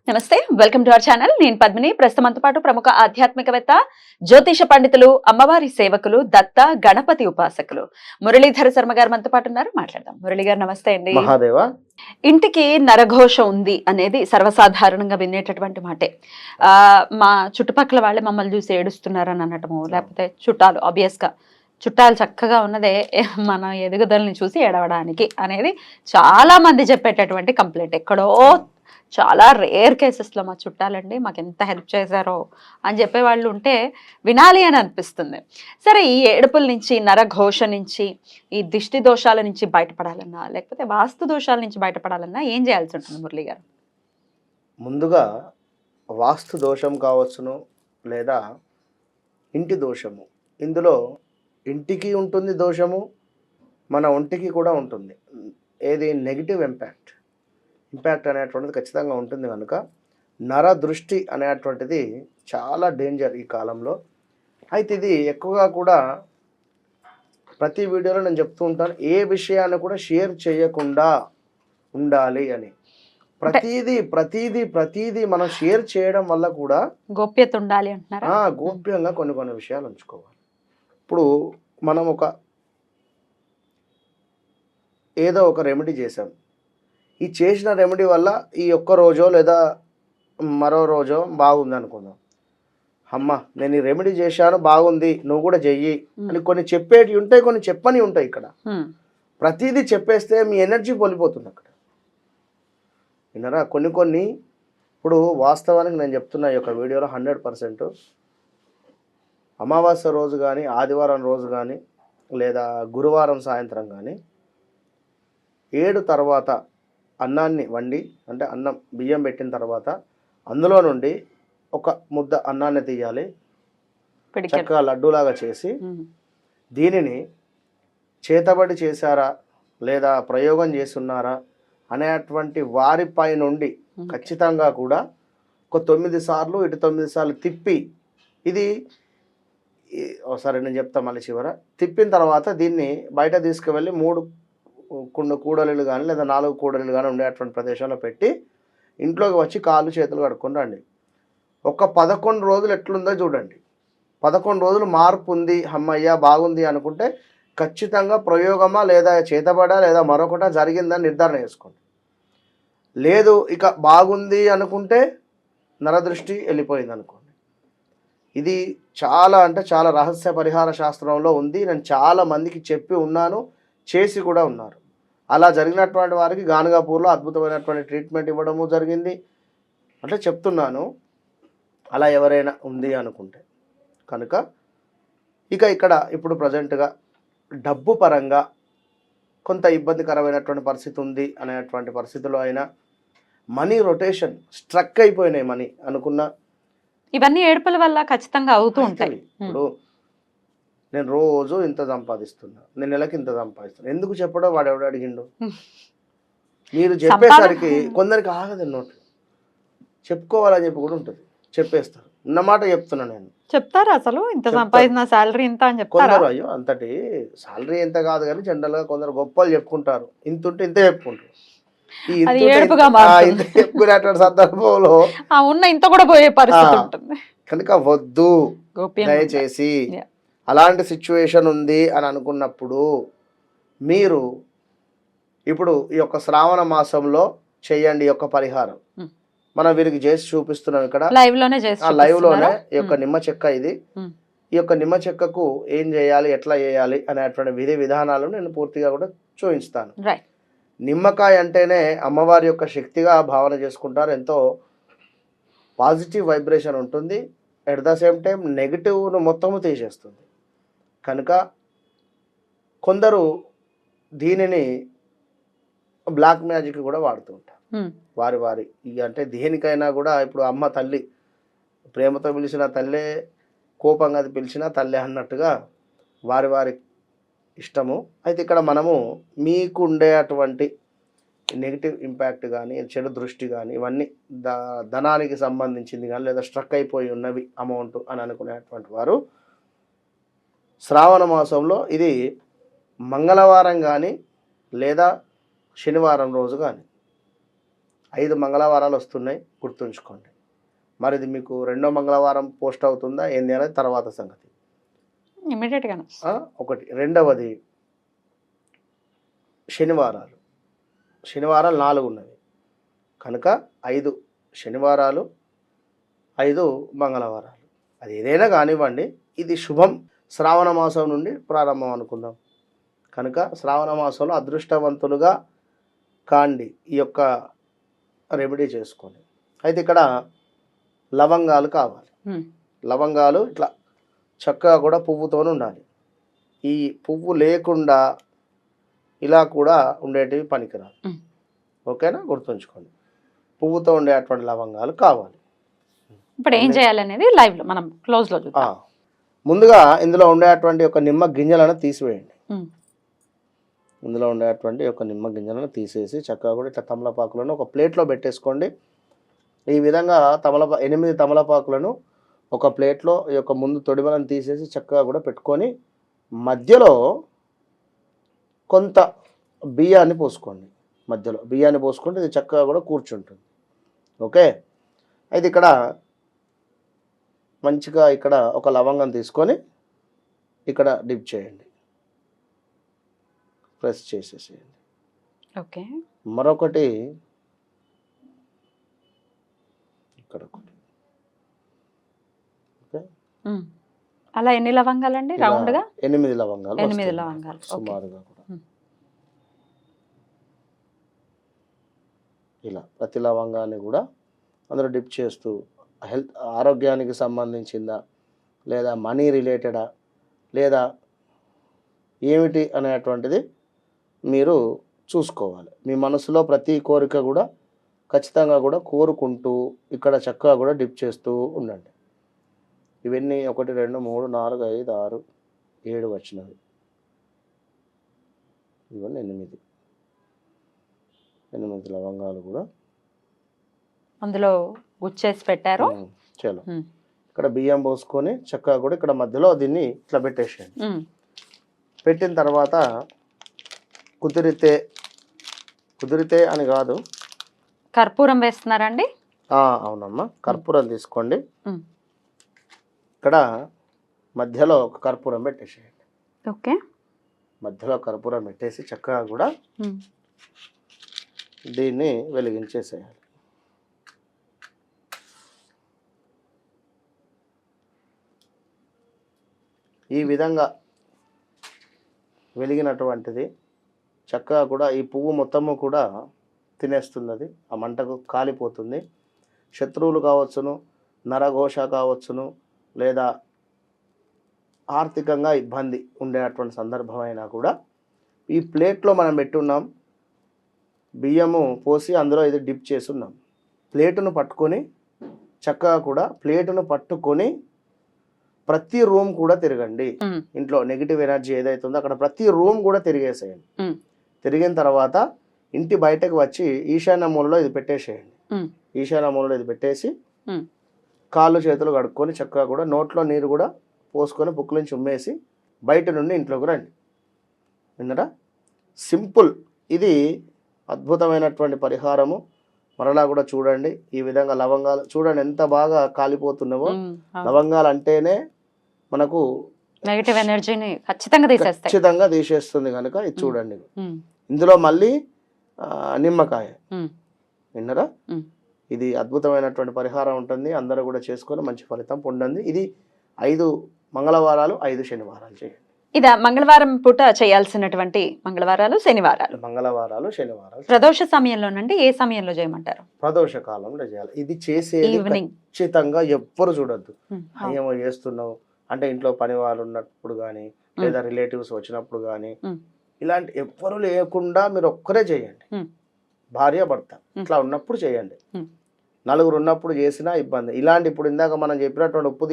నమస్తే, welcome to our channel. నేను పద్మిని. ప్రస్తుతంతో పాటు ప్రముఖ ఆధ్యాత్మికవేత్త, జ్యోతిష పండితులు, అమ్మవారి సేవకులు, దత్త గణపతి ఉపాసకులు మురళీధర శర్మ గారు మనతో పాటు ఉన్నారు. మాట్లాడదాం. మురళి గారు నమస్తే అండి. మహాదేవ. ఇంటికి నరఘోష ఉంది అనేది సర్వసాధారణంగా వినేటటువంటి మాటే. మా చుట్టుపక్కల వాళ్ళే మమ్మల్ని చూసి ఏడుస్తున్నారని అనటము, లేకపోతే చుట్టాలు ఆబ్వియస్ గా చుట్టాలు చక్కగా ఉన్నదే మన ఎదుగుదలని చూసి ఏడవడానికి అనేది చాలా మంది చెప్పేటటువంటి కంప్లైంట్. ఎక్కడో చాలా రేర్ కేసెస్లో మా చుట్టాలండి మాకు ఎంత హెల్ప్ చేశారో అని చెప్పే వాళ్ళు ఉంటే వినాలి అని అనిపిస్తుంది. సరే, ఈ ఏడుపుల నుంచి, నరఘోష నుంచి, ఈ దిష్టి దోషాల నుంచి బయటపడాలన్నా, లేకపోతే వాస్తు దోషాల నుంచి బయటపడాలన్నా ఏం చేయాల్సి ఉంటుంది మురళి గారు? ముందుగా వాస్తు దోషం కావచ్చును, లేదా ఇంటి దోషము. ఇందులో ఇంటికి ఉంటుంది దోషము, మన ఒంటికి కూడా ఉంటుంది. ఏది నెగిటివ్ ఇంపాక్ట్ అనేటువంటిది ఖచ్చితంగా ఉంటుంది. కనుక నర దృష్టి అనేటువంటిది చాలా డేంజర్ ఈ కాలంలో. అయితే ఇది ఎక్కువగా కూడా ప్రతి వీడియోలో నేను చెప్తూ ఉంటాను, ఏ విషయాన్ని కూడా షేర్ చేయకుండా ఉండాలి అని. ప్రతిదీ మనం షేర్ చేయడం వల్ల కూడా గోప్యత ఉండాలి అంటున్నారా? గోప్యంగా కొన్ని విషయాలు ఉంచుకోవాలి. ఇప్పుడు మనం ఏదో ఒక రెమెడీ చేసాం. ఈ చేసిన రెమెడీ వల్ల ఈ ఒక్క రోజో లేదా మరో రోజో బాగుంది అనుకుందాం. అమ్మ, నేను ఈ రెమెడీ చేశాను, బాగుంది, నువ్వు కూడా చెయ్యి అని కొన్ని చెప్పేటి ఉంటాయి, కొన్ని చెప్పని ఉంటాయి. ఇక్కడ ప్రతిదీ చెప్పేస్తే మీ ఎనర్జీ పోలిపోతుంది అక్కడ. విన్నారా? కొన్ని ఇప్పుడు వాస్తవానికి నేను చెప్తున్నా ఈ యొక్క వీడియోలో 100% అమావాస్య రోజు కానీ, ఆదివారం రోజు కానీ, లేదా గురువారం సాయంత్రం కానీ 7 తర్వాత అన్నాన్ని వండి, అంటే అన్నం బియ్యం పెట్టిన తర్వాత అందులో నుండి ఒక ముద్ద అన్నాన్ని తీయాలి, చక్కగా లడ్డూలాగా చేసి దీనిని చేతబడి చేశారా లేదా ప్రయోగం చేస్తున్నారా అనేటువంటి వారిపై నుండి ఖచ్చితంగా కూడా ఒక 9 సార్లు ఇటు 9 సార్లు తిప్పి, ఇది ఒకసారి నేను చెప్తా మళ్ళీ చివర, తిప్పిన తర్వాత దీన్ని బయట తీసుకువెళ్ళి 3 కూడలిలు కానీ లేదా 4 కూడలిలు కానీ ఉండేటువంటి ప్రదేశంలో పెట్టి ఇంట్లోకి వచ్చి కాళ్ళు చేతులు కడుక్కొని రండి. ఒక 11 రోజులు ఎట్లుందో చూడండి. 11 రోజులు మార్పు ఉంది, అమ్మయ్య బాగుంది అనుకుంటే ఖచ్చితంగా ప్రయోగమా లేదా చేతబడా లేదా మరొకట జరిగిందని నిర్ధారణ చేసుకోండి. లేదు ఇక బాగుంది అనుకుంటే నరదృష్టి వెళ్ళిపోయింది అనుకోండి. ఇది చాలా అంటే చాలా రహస్య పరిహార శాస్త్రంలో ఉంది. నేను చాలా మందికి చెప్పి ఉన్నాను, చేసి కూడా ఉన్నారు. అలా జరిగినటువంటి వారికి గానుగాపూర్లో అద్భుతమైనటువంటి ట్రీట్మెంట్ ఇవ్వడము జరిగింది. అంటే చెప్తున్నాను, అలా ఎవరైనా ఉంది అనుకుంటే కనుక. ఇక్కడ ఇప్పుడు ప్రజెంట్గా డబ్బు పరంగా కొంత ఇబ్బందికరమైనటువంటి పరిస్థితి ఉంది అనేటువంటి పరిస్థితిలో అయినా మనీ రొటేషన్ స్ట్రక్ అయిపోయినాయి. మనీ అనుకున్న ఇవన్నీ ఏడుపుల వల్ల ఖచ్చితంగా అవుతూ ఉంటాయి. ఇప్పుడు నేను రోజు ఇంత సంపాదిస్తున్నా, నేను నెలకి ఇంత సంపాదిస్తున్నా, ఎందుకు చెప్పడం? వాడు ఎవడు అడిగిండు? మీరు చెప్పేసరికి కొందరికి ఆగదు నోట్లు. చెప్పుకోవాలని చెప్పి కూడా ఉంటుంది, చెప్పేస్తారు. ఉన్నమాట చెప్తున్నా నేను. చెప్తారా అసలు ఇంత సంపాదించిన సాలరీ ఇంత అని చెప్తారా? కొందరు అయ్యో అంతటి సాలరీ ఎంత కాదు కానీ జనరల్ గా కొందరు గొప్పలు చెప్పుకుంటారు, ఇంత ఉంటే ఇంతే చెప్పుకుంటారు. ఇంత చెప్పుకునేటువంటి సందర్భంలో ఉన్న ఇంత కూడా పోయే పరిస్థితి ఉంటుంది. కనుక వద్దు, దయచేసి. అలాంటి సిచ్యువేషన్ ఉంది అని అనుకున్నప్పుడు మీరు ఇప్పుడు ఈ యొక్క శ్రావణ మాసంలో చేయండి ఈ యొక్క పరిహారం. మనం వీరికి చేసి చూపిస్తున్నాం ఇక్కడ లైవ్ లోనే ఈ యొక్క నిమ్మ చెక్క. ఇది ఈ యొక్క నిమ్మ చెక్కకు ఏం చేయాలి, ఎట్లా చేయాలి అనేటువంటి విధి విధానాలను నేను పూర్తిగా కూడా చూపిస్తాను. నిమ్మకాయ అంటేనే అమ్మవారి యొక్క శక్తిగా భావన చేసుకుంటారు. ఎంతో పాజిటివ్ వైబ్రేషన్ ఉంటుంది, ఎట్ ద సేమ్ టైం నెగిటివ్ను మొత్తము తీసేస్తుంది. కనుక కొందరు దీనిని బ్లాక్ మ్యాజిక్ కూడా వాడుతూ ఉంటారు. వారి అంటే దేనికైనా కూడా. ఇప్పుడు అమ్మ తల్లి ప్రేమతో పిలిచిన తల్లే, కోపంగా పిలిచిన తల్లే అన్నట్టుగా వారి ఇష్టము. అయితే ఇక్కడ మనము మీకు ఉండేటువంటి నెగిటివ్ ఇంపాక్ట్ కానీ, చెడు దృష్టి కానీ, ఇవన్నీ ధనానికి సంబంధించింది కానీ, లేదా స్ట్రక్ అయిపోయి ఉన్నవి అమౌంట్ అని అనుకునేటువంటి వారు శ్రావణ మాసంలో ఇది మంగళవారం కానీ లేదా శనివారం రోజు కానీ 5 మంగళవారాలు వస్తున్నాయి, గుర్తుంచుకోండి. మరి ఇది మీకు 2వ మంగళవారం పోస్ట్ అవుతుందా ఏంది అనేది తర్వాత సంగతి. ఇమీడియట్గా ఒకటి. రెండవది శనివారాలు 4 ఉన్నవి కనుక 5 శనివారాలు 5 మంగళవారాలు, అది ఏదైనా కానివ్వండి. ఇది శుభం. శ్రావణ మాసం నుండి ప్రారంభం అనుకుందాం కనుక శ్రావణ మాసంలో అదృష్టవంతులుగా కాండి, ఈ యొక్క రెమెడీ చేసుకోండి. అయితే ఇక్కడ లవంగాలు కావాలి. లవంగాలు ఇట్లా చక్కగా కూడా పువ్వుతోనే ఉండాలి. ఈ పువ్వు లేకుండా ఇలా కూడా ఉండేటివి పనికిరాదు. ఓకేనా, గుర్తుంచుకోండి. పువ్వుతో ఉండేటువంటి లవంగాలు కావాలి. ఇప్పుడు ఏం చేయాలనేది లైవ్లో మనం క్లోజ్లో చూద్దాం. ముందుగా ఇందులో ఉండేటువంటి ఒక నిమ్మ గింజలను తీసివేయండి. ఇందులో ఉండేటువంటి ఒక నిమ్మ గింజలను తీసేసి చక్కగా కూడా ఇట్లా తమలపాకులను ఒక ప్లేట్లో పెట్టేసుకోండి. ఈ విధంగా 8 తమలపాకులను ఒక ప్లేట్లో ఈ యొక్క ముందు తొడిమలను తీసేసి చక్కగా కూడా పెట్టుకొని మధ్యలో కొంత బియ్యాన్ని పోసుకోండి. మధ్యలో బియ్యాన్ని పోసుకుంటే ఇది చక్కగా కూడా కూర్చుంటుంది. ఓకే, అయితే ఇక్కడ మంచిగా ఇక్కడ ఒక లవంగం తీసుకొని ఇక్కడ డిప్ చేయండి, ప్రెస్ చేసేసేయండి. ఓకే, మరొకటి ఇక్కడ ఒకటి. ఓకే, అలా ఎన్ని లవంగాలండి? రౌండ్గా 8 లవంగాలు. 8 లవంగాలు సుమారుగా కూడా ఇలా ప్రతి లవంగాన్ని కూడా అందులో డిప్ చేస్తూ హెల్త్ ఆరోగ్యానికి సంబంధించిందా లేదా మనీ రిలేటెడా లేదా ఏమిటి అనేటువంటిది మీరు చూసుకోవాలి. మీ మనసులో ప్రతి కోరిక కూడా ఖచ్చితంగా కూడా కోరుకుంటూ ఇక్కడ చక్కగా కూడా డిప్ చేస్తూ ఉండండి. ఇవన్నీ 1 2 3 4 5 6 7 వచ్చినవి, ఇవన్నీ 8 లవంగాలు కూడా అందులో గుచ్చేసి పెట్టారు. చలో, ఇక్కడ బియ్యం పోసుకొని చక్కగా కూడా ఇక్కడ మధ్యలో దీన్ని ఇట్లా పెట్టేసేయండి. పెట్టిన తర్వాత కుదిరితే అని కాదు, కర్పూరం వేస్తున్నారండి? అవునమ్మా, కర్పూరం తీసుకోండి. ఇక్కడ మధ్యలో ఒక కర్పూరం పెట్టేసేయండి. ఓకే, మధ్యలో కర్పూరం పెట్టేసి చక్కగా కూడా దీన్ని వెలిగించేసేయాలి. ఈ విధంగా వెలిగినటువంటిది చక్కగా కూడా ఈ పువ్వు మొత్తము కూడా తినేస్తుంది. అది ఆ మంటకు కాలిపోతుంది. శత్రువులు కావచ్చును, నరఘోష కావచ్చును, లేదా ఆర్థికంగా ఇబ్బంది ఉండేటువంటి సందర్భం అయినా కూడా ఈ ప్లేట్లో మనం పెట్టున్నాం, బియ్యము పోసి అందులో ఇది డిప్ చేసి ఉన్నాం. ప్లేటును పట్టుకొని చక్కగా కూడా ప్లేటును పట్టుకొని ప్రతి రూమ్ కూడా తిరగండి. ఇంట్లో నెగిటివ్ ఎనర్జీ ఏదైతే ఉందో అక్కడ ప్రతి రూమ్ కూడా తిరిగేసేయండి. తిరిగిన తర్వాత ఇంటి బయటకు వచ్చి ఈశాన్య మూలలో ఇది పెట్టేసేయండి. ఈశాన్య మూలలో ఇది పెట్టేసి కాళ్ళు చేతులు కడుక్కొని చక్కగా కూడా నోట్లో నీరు కూడా పోసుకొని పుక్కులించి ఉమ్మేసి బయట నుండి ఇంట్లోకి రండి. విన్నరా? సింపుల్. ఇది అద్భుతమైనటువంటి పరిహారము. మరలా కూడా చూడండి. ఈ విధంగా లవంగాలు చూడండి ఎంత బాగా కాలిపోతున్నావో. లవంగాలు అంటేనే మనకు నెగటివ్ ఎనర్జీని ఖచ్చితంగా తీసేస్తుంది కనుక ఇది చూడండి. ఇందులో మళ్ళీ నిమ్మకాయ. విన్నరా? ఇది అద్భుతమైనటువంటి పరిహారం ఉంటుంది. అందరూ కూడా చేసుకొని మంచి ఫలితం పొందండి. ఇది 5 మంగళవారాలు 5 శనివారాలు చేయండి. ఇది మంగళవారం పూట చేయాల్సినటువంటి మంగళవారాలు శనివారాలు ప్రదోష సమయంలోనండి. ఏ సమయంలో చేయమంటారు? ప్రదోష కాలంలో చేయాలి. ఇది చేసేది ఖచ్చితంగా ఎవ్వరు చూడొద్దు. ఏమో చేస్తున్నావు అంటే ఇంట్లో పని వాళ్ళు ఉన్నప్పుడు కానీ లేదా రిలేటివ్స్ వచ్చినప్పుడు కానీ ఇలాంటి ఎవ్వరు లేకుండా మీరు ఒక్కరే చేయండి. భార్య భర్త ఇట్లా ఉన్నప్పుడు చేయండి. 4 ఉన్నప్పుడు చేసినా ఇబ్బంది. ఇలాంటి ఇప్పుడు ఇందాక మనం చెప్పినటువంటి ఉప్పు